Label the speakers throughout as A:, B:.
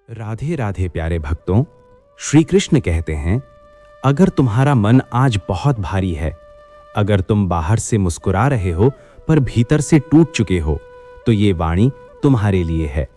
A: राधे राधे प्यारे भक्तों, श्री कृष्ण कहते हैं, अगर तुम्हारा मन आज बहुत भारी है, अगर तुम बाहर से मुस्कुरा रहे हो पर भीतर से टूट चुके हो, तो ये वाणी तुम्हारे लिए है।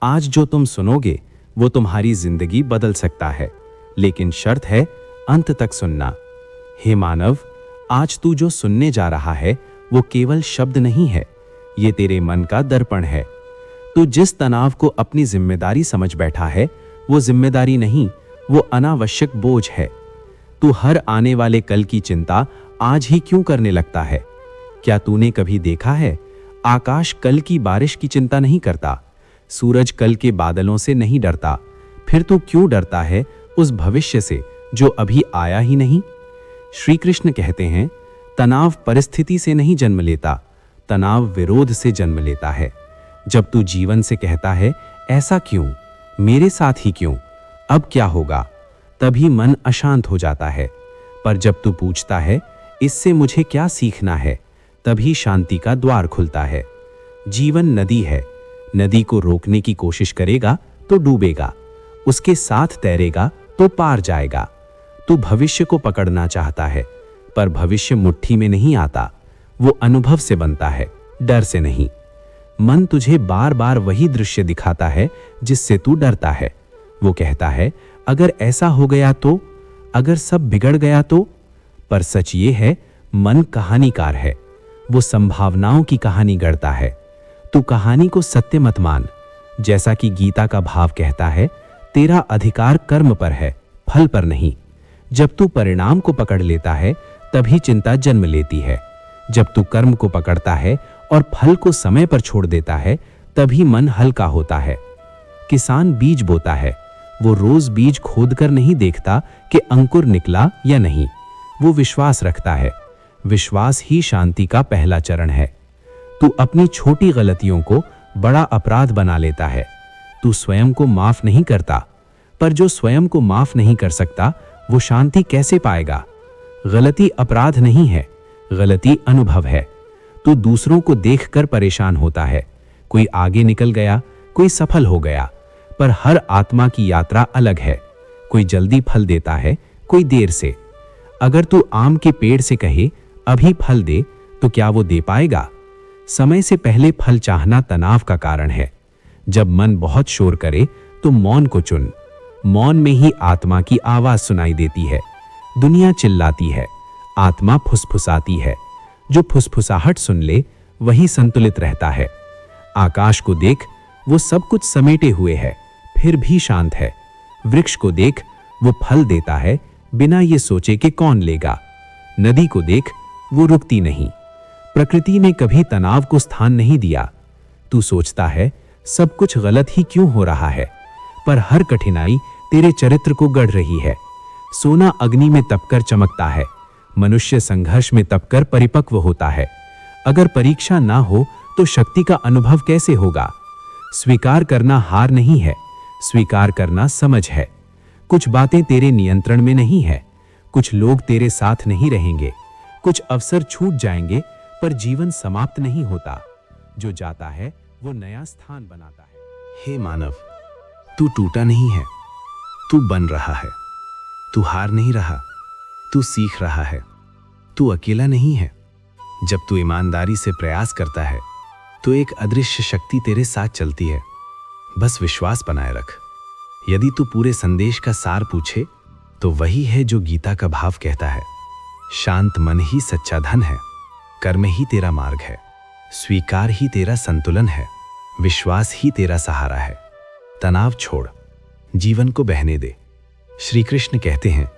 A: आज जो तुम सुनोगे वो तुम्हारी जिंदगी बदल सकता है, लेकिन शर्त है अंत तक सुनना। हे मानव, आज तू जो सुनने जा रहा है वो केवल शब्द नहीं है, ये तेरे मन का दर्पण है। तू जिस तनाव को अपनी जिम्मेदारी समझ बैठा है, वो जिम्मेदारी नहीं, वो अनावश्यक बोझ है। तू हर आने वाले कल की चिंता आज ही क्यों करने लगता है? क्या तूने कभी देखा है, आकाश कल की बारिश की चिंता नहीं करता, सूरज कल के बादलों से नहीं डरता, फिर तू क्यों डरता है उस भविष्य से जो अभी आया ही नहीं? श्री कृष्ण कहते हैं, तनाव परिस्थिति से नहीं जन्म लेता, तनाव विरोध से जन्म लेता है। जब तू जीवन से कहता है, ऐसा क्यों, मेरे साथ ही क्यों, अब क्या होगा, तभी मन अशांत हो जाता है। पर जब तू पूछता है, इससे मुझे क्या सीखना है, तभी शांति का द्वार खुलता है। जीवन नदी है, नदी को रोकने की कोशिश करेगा तो डूबेगा, उसके साथ तैरेगा तो पार जाएगा। तू भविष्य को पकड़ना चाहता है, पर भविष्य मुट्ठी में नहीं आता, वो अनुभव से बनता है, डर से नहीं। मन तुझे बार बार वही दृश्य दिखाता है जिससे तू डरता है। वो कहता है, अगर ऐसा हो गया तो, अगर सब बिगड़ गया तो। पर सच ये है, मन कहानीकार है, वो संभावनाओं की कहानी गढ़ता है। तू कहानी को सत्य मत मान। जैसा कि गीता का भाव कहता है, तेरा अधिकार कर्म पर है, फल पर नहीं। जब तू परिणाम को पकड़ लेता है, तभी चिंता जन्म लेती है। जब तू कर्म को पकड़ता है और फल को समय पर छोड़ देता है, तभी मन हल्का होता है। किसान बीज बोता है, वो रोज बीज खोदकर नहीं देखता कि अंकुर निकला या नहीं, वो विश्वास रखता है। विश्वास ही शांति का पहला चरण है। तू अपनी छोटी गलतियों को बड़ा अपराध बना लेता है। तू स्वयं को माफ नहीं करता, पर जो स्वयं को माफ नहीं कर सकता, वो शांति कैसे पाएगा? गलती अपराध नहीं है, गलती अनुभव है। तू दूसरों को देखकर परेशान होता है, कोई आगे निकल गया, कोई सफल हो गया, पर हर आत्मा की यात्रा अलग है। कोई जल्दी फल देता है, कोई देर से। अगर तू आम के पेड़ से कहे, अभी फल दे, तो क्या वो दे पाएगा? समय से पहले फल चाहना तनाव का कारण है। जब मन बहुत शोर करे तो मौन को चुन। मौन में ही आत्मा की आवाज सुनाई देती है। दुनिया चिल्लाती है, आत्मा फुसफुसाती है। जो फुसफुसाहट सुन ले वही संतुलित रहता है। आकाश को देख, वो सब कुछ समेटे हुए है, फिर भी शांत है। वृक्ष को देख, वो फल देता है बिना ये सोचे कि कौन लेगा। नदी को देख, वो रुकती नहीं। प्रकृति ने कभी तनाव को स्थान नहीं दिया। तू सोचता है, सब कुछ गलत ही क्यों हो रहा है, पर हर कठिनाई तेरे चरित्र को गढ़ रही है। सोना अग्नि में तपकर चमकता है, मनुष्य संघर्ष में तपकर परिपक्व होता है। अगर परीक्षा ना हो तो शक्ति का अनुभव कैसे होगा? स्वीकार करना हार नहीं है, स्वीकार करना समझ है। कुछ बातें तेरे नियंत्रण में नहीं है, कुछ लोग तेरे साथ नहीं रहेंगे, कुछ अवसर छूट जाएंगे, पर जीवन समाप्त नहीं होता। जो जाता है वो नया स्थान बनाता है। हे मानव, तू टूटा नहीं है, तू बन रहा है। तू हार नहीं रहा, तू सीख रहा है। तू अकेला नहीं है। जब तू ईमानदारी से प्रयास करता है तो एक अदृश्य शक्ति तेरे साथ चलती है। बस विश्वास बनाए रख। यदि तू पूरे संदेश का सार पूछे तो वही है जो गीता का भाव कहता है, शांत मन ही सच्चा धन है, कर्म ही तेरा मार्ग है, स्वीकार ही तेरा संतुलन है, विश्वास ही तेरा सहारा है। तनाव छोड़, जीवन को बहने दे। श्री कृष्ण कहते हैं,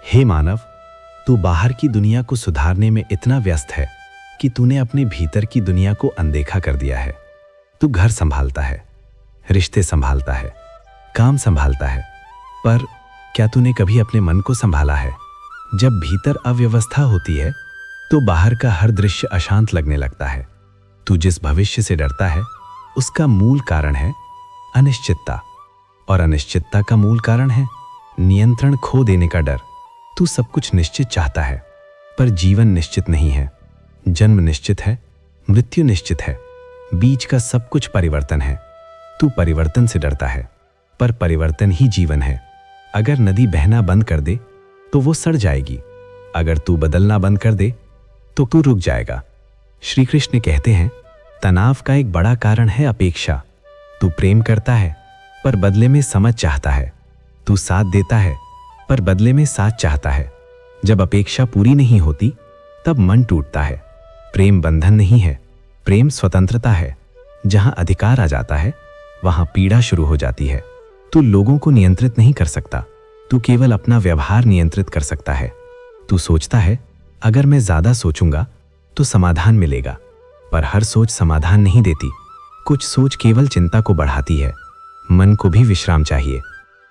A: हे मानव, तू बाहर की दुनिया को सुधारने में इतना व्यस्त है कि तूने अपने भीतर की दुनिया को अनदेखा कर दिया है। तू घर संभालता है, रिश्ते संभालता है, काम संभालता है, पर क्या तूने कभी अपने मन को संभाला है? जब भीतर अव्यवस्था होती है तो बाहर का हर दृश्य अशांत लगने लगता है। तू जिस भविष्य से डरता है उसका मूल कारण है अनिश्चितता, और अनिश्चितता का मूल कारण है नियंत्रण खो देने का डर। तू सब कुछ निश्चित चाहता है, पर जीवन निश्चित नहीं है। जन्म निश्चित है, मृत्यु निश्चित है, बीच का सब कुछ परिवर्तन है। तू परिवर्तन से डरता है, पर परिवर्तन ही जीवन है। अगर नदी बहना बंद कर दे तो वो सड़ जाएगी, अगर तू बदलना बंद कर दे तो तू रुक जाएगा। श्री कृष्ण कहते हैं, तनाव का एक बड़ा कारण है अपेक्षा। तू प्रेम करता है पर बदले में समझ चाहता है, तू साथ देता है पर बदले में साथ चाहता है। जब अपेक्षा पूरी नहीं होती तब मन टूटता है। प्रेम बंधन नहीं है, प्रेम स्वतंत्रता है। जहां अधिकार आ जाता है वहां पीड़ा शुरू हो जाती है। तू लोगों को नियंत्रित नहीं कर सकता, तू केवल अपना व्यवहार नियंत्रित कर सकता है। तू सोचता है अगर मैं ज्यादा सोचूंगा तो समाधान मिलेगा, पर हर सोच समाधान नहीं देती। कुछ सोच केवल चिंता को बढ़ाती है। मन को भी विश्राम चाहिए।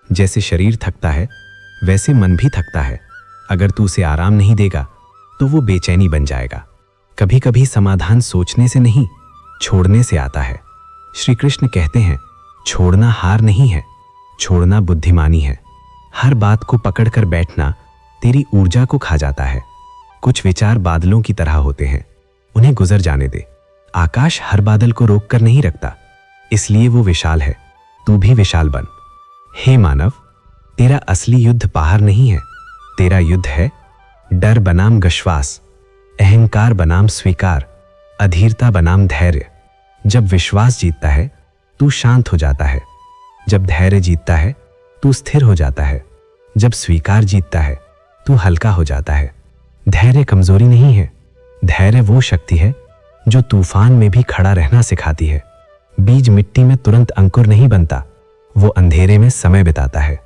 A: जैसे शरीर थकता है वैसे मन भी थकता है। अगर तू उसे आराम नहीं देगा तो वो बेचैनी बन जाएगा। कभी कभी समाधान सोचने से नहीं, छोड़ने से आता है। श्री कृष्ण कहते हैं, छोड़ना हार नहीं है, छोड़ना बुद्धिमानी है। हर बात को पकड़कर बैठना तेरी ऊर्जा को खा जाता है। कुछ विचार बादलों की तरह होते हैं, उन्हें गुजर जाने दे। आकाश हर बादल को रोक कर नहीं रखता, इसलिए वो विशाल है। तू भी विशाल बन। हे मानव, तेरा असली युद्ध बाहर नहीं है, तेरा युद्ध है डर बनाम विश्वास, अहंकार बनाम स्वीकार, अधीरता बनाम धैर्य। जब विश्वास जीतता है तू शांत हो जाता है, जब धैर्य जीतता है तू स्थिर हो जाता है, जब स्वीकार जीतता है तू हल्का हो जाता है। धैर्य कमजोरी नहीं है, धैर्य वो शक्ति है जो तूफान में भी खड़ा रहना सिखाती है। बीज मिट्टी में तुरंत अंकुर नहीं बनता, वो अंधेरे में समय बिताता है।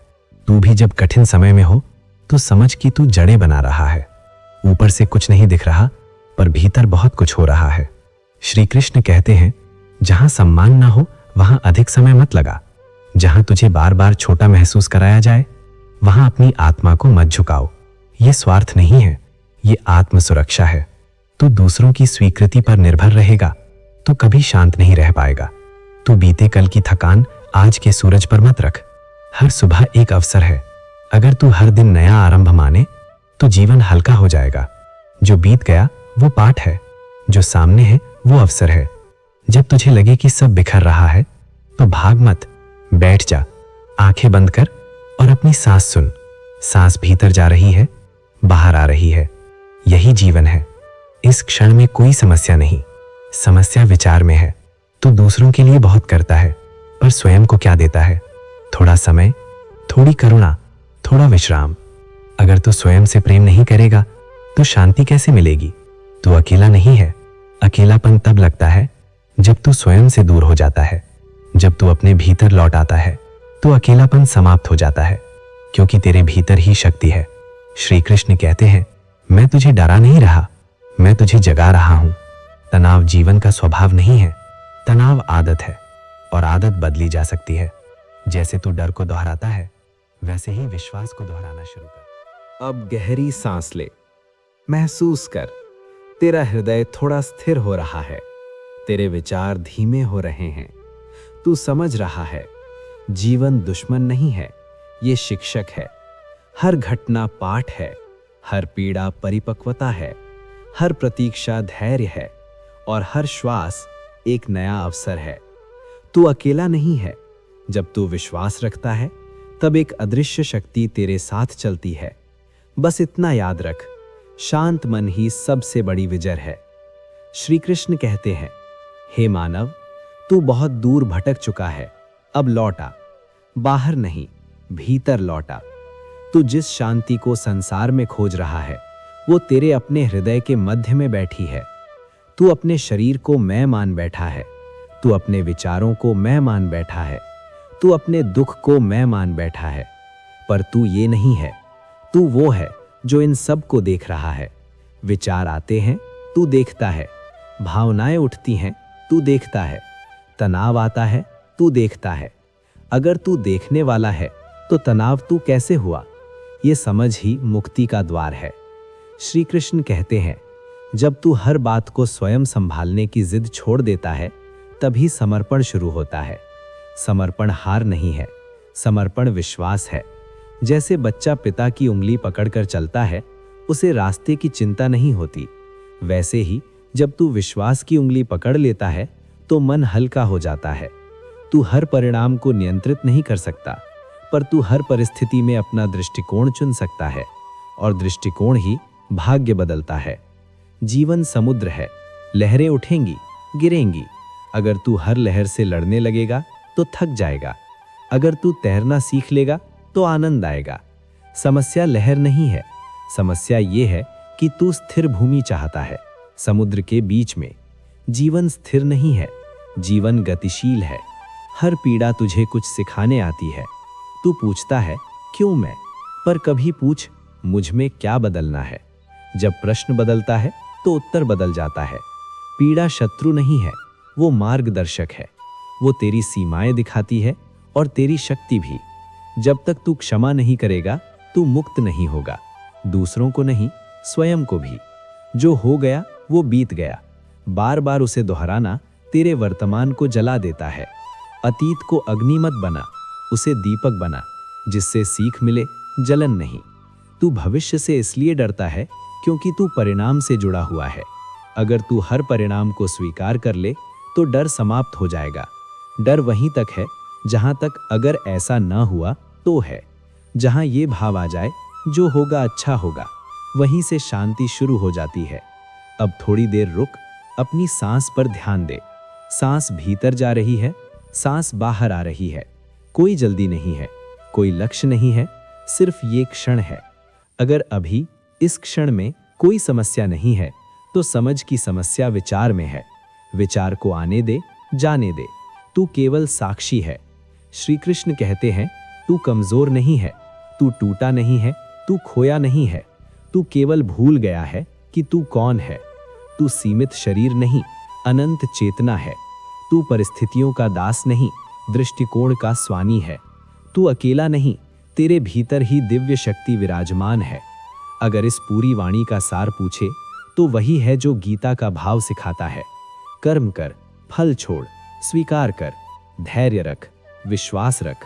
A: तू भी जब कठिन समय में हो तो समझ कि तू जड़ें बना रहा है। ऊपर से कुछ नहीं दिख रहा पर भीतर बहुत कुछ हो रहा है। श्री कृष्ण कहते हैं, जहां सम्मान ना हो वहां अधिक समय मत लगा। जहां तुझे बार बार छोटा महसूस कराया जाए वहां अपनी आत्मा को मत झुकाओ। ये स्वार्थ नहीं है, ये आत्म सुरक्षा है। तू दूसरों की स्वीकृति पर निर्भर रहेगा तो कभी शांत नहीं रह पाएगा। तू बीते कल की थकान आज के सूरज पर मत रख। हर सुबह एक अवसर है। अगर तू हर दिन नया आरंभ माने तो जीवन हल्का हो जाएगा। जो बीत गया वो पाठ है, जो सामने है वो अवसर है। जब तुझे लगे कि सब बिखर रहा है तो भाग मत, बैठ जा, आंखें बंद कर और अपनी सांस सुन। सांस भीतर जा रही है, बाहर आ रही है। यही जीवन है। इस क्षण में कोई समस्या नहीं, समस्या विचार में है। तू दूसरों के लिए बहुत करता है पर स्वयं को क्या देता है? थोड़ा समय, थोड़ी करुणा, थोड़ा विश्राम। अगर तू स्वयं से प्रेम नहीं करेगा तो शांति कैसे मिलेगी? तू अकेला नहीं है। अकेलापन तब लगता है जब तू स्वयं से दूर हो जाता है। जब तू अपने भीतर लौट आता है तो अकेलापन समाप्त हो जाता है, क्योंकि तेरे भीतर ही शक्ति है। श्री कृष्ण कहते हैं, मैं तुझे डरा नहीं रहा, मैं तुझे जगा रहा हूं। तनाव जीवन का स्वभाव नहीं है, तनाव आदत है और आदत बदली जा सकती है। जैसे तू डर को दोहराता है वैसे ही विश्वास को दोहराना शुरू कर। अब गहरी सांस ले, महसूस कर तेरा हृदय थोड़ा स्थिर हो रहा है, तेरे विचार धीमे हो रहे हैं। तू समझ रहा है जीवन दुश्मन नहीं है, ये शिक्षक है। हर घटना पाठ है, हर पीड़ा परिपक्वता है, हर प्रतीक्षा धैर्य है और हर श्वास एक नया अवसर है। तू अकेला नहीं है। जब तू विश्वास रखता है तब एक अदृश्य शक्ति तेरे साथ चलती है। बस इतना याद रख, शांत मन ही सबसे बड़ी विजय है। श्री कृष्ण कहते हैं, हे मानव, तू बहुत दूर भटक चुका है, अब लौटा। बाहर नहीं, भीतर लौटा। तू जिस शांति को संसार में खोज रहा है वो तेरे अपने हृदय के मध्य में बैठी है। तू अपने शरीर को मैं मान बैठा है, तू अपने विचारों को मैं मान बैठा है, तू अपने दुख को मैं मान बैठा है। पर तू ये नहीं है, तू वो है जो इन सब को देख रहा है। विचार आते हैं, तू देखता है। भावनाएं उठती हैं, तू देखता है। तनाव आता है, तू देखता है। अगर तू देखने वाला है तो तनाव तू कैसे हुआ? ये समझ ही मुक्ति का द्वार है। श्री कृष्ण कहते हैं, जब तू हर बात को स्वयं संभालने की जिद छोड़ देता है तभी समर्पण शुरू होता है। समर्पण हार नहीं है, समर्पण विश्वास है। जैसे बच्चा पिता की उंगली पकड़कर चलता है, उसे रास्ते की चिंता नहीं होती, वैसे ही जब तू विश्वास की उंगली पकड़ लेता है तो मन हल्का हो जाता है।
B: तू हर परिणाम को नियंत्रित नहीं कर सकता, पर तू हर परिस्थिति में अपना दृष्टिकोण चुन सकता है, और दृष्टिकोण ही भाग्य बदलता है। जीवन समुद्र है, लहरें उठेंगी, गिरेंगी। अगर तू हर लहर से लड़ने लगेगा तो थक जाएगा। अगर तू तैरना सीख लेगा तो आनंद आएगा। समस्या लहर नहीं है, समस्या ये है कि तू स्थिर भूमि चाहता है समुद्र के बीच में। जीवन स्थिर नहीं है, जीवन गतिशील है। हर पीड़ा तुझे कुछ सिखाने आती है। तू पूछता है क्यों मैं, पर कभी पूछ मुझ में क्या बदलना है। जब प्रश्न बदलता है तो उत्तर बदल जाता है। पीड़ा शत्रु नहीं है, वो मार्गदर्शक है। वो तेरी सीमाएं दिखाती है और तेरी शक्ति भी। जब तक तू क्षमा नहीं करेगा तू मुक्त नहीं होगा, दूसरों को नहीं, स्वयं को भी। जो हो गया वो बीत गया। बार बार उसे दोहराना तेरे वर्तमान को जला देता है। अतीत को अग्नि मत बना, उसे दीपक बना, जिससे सीख मिले, जलन नहीं। तू भविष्य से इसलिए डरता है क्योंकि तू परिणाम से जुड़ा हुआ है। अगर तू हर परिणाम को स्वीकार कर ले तो डर समाप्त हो जाएगा। डर वहीं तक है जहां तक अगर ऐसा न हुआ तो है। जहां ये भाव आ जाए जो होगा अच्छा होगा, वहीं से शांति शुरू हो जाती है। अब थोड़ी देर रुक, अपनी सांस पर ध्यान दे। सांस भीतर जा रही है, सांस बाहर आ रही है। कोई जल्दी नहीं है, कोई लक्ष्य नहीं है, सिर्फ ये क्षण है। अगर अभी इस क्षण में कोई समस्या नहीं है तो समझ की समस्या विचार में है। विचार को आने दे, जाने दे। तू केवल साक्षी है। श्री कृष्ण कहते हैं तू कमजोर नहीं है, तू टूटा नहीं है, तू खोया नहीं है। तू केवल भूल गया है कि तू कौन है। तू सीमित शरीर नहीं, अनंत चेतना है। तू परिस्थितियों का दास नहीं, दृष्टिकोण का स्वामी है। तू अकेला नहीं, तेरे भीतर ही दिव्य शक्ति विराजमान है। अगर इस पूरी वाणी का सार पूछे तो वही है जो गीता का भाव सिखाता है। कर्म कर, फल छोड़, स्वीकार कर, धैर्य रख, विश्वास रख,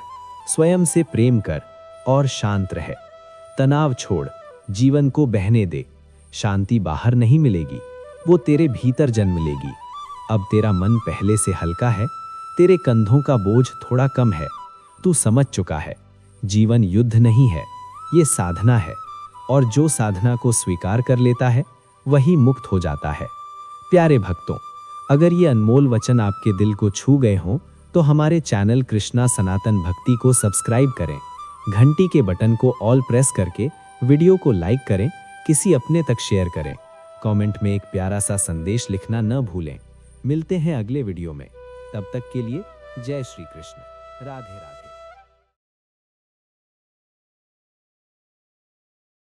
B: स्वयं से प्रेम कर और शांत रह। तनाव छोड़, जीवन को बहने दे। शांति बाहर नहीं मिलेगी, वो तेरे भीतर जन्म लेगी। अब तेरा मन पहले से हल्का है, तेरे कंधों का बोझ थोड़ा कम है। तू समझ चुका है, जीवन युद्ध नहीं है, ये साधना है। और जो साधना को स्वीकार कर लेता है वही मुक्त हो जाता है। प्यारे भक्तों, अगर ये अनमोल वचन आपके दिल को छू गए हों तो हमारे चैनल कृष्णा सनातन भक्ति को सब्सक्राइब करें। घंटी के बटन को ऑल प्रेस करके वीडियो को लाइक करें, किसी अपने तक शेयर करें। कमेंट में एक प्यारा सा संदेश लिखना न भूलें। मिलते हैं अगले वीडियो में, तब तक के लिए जय श्री कृष्ण, राधे राधे।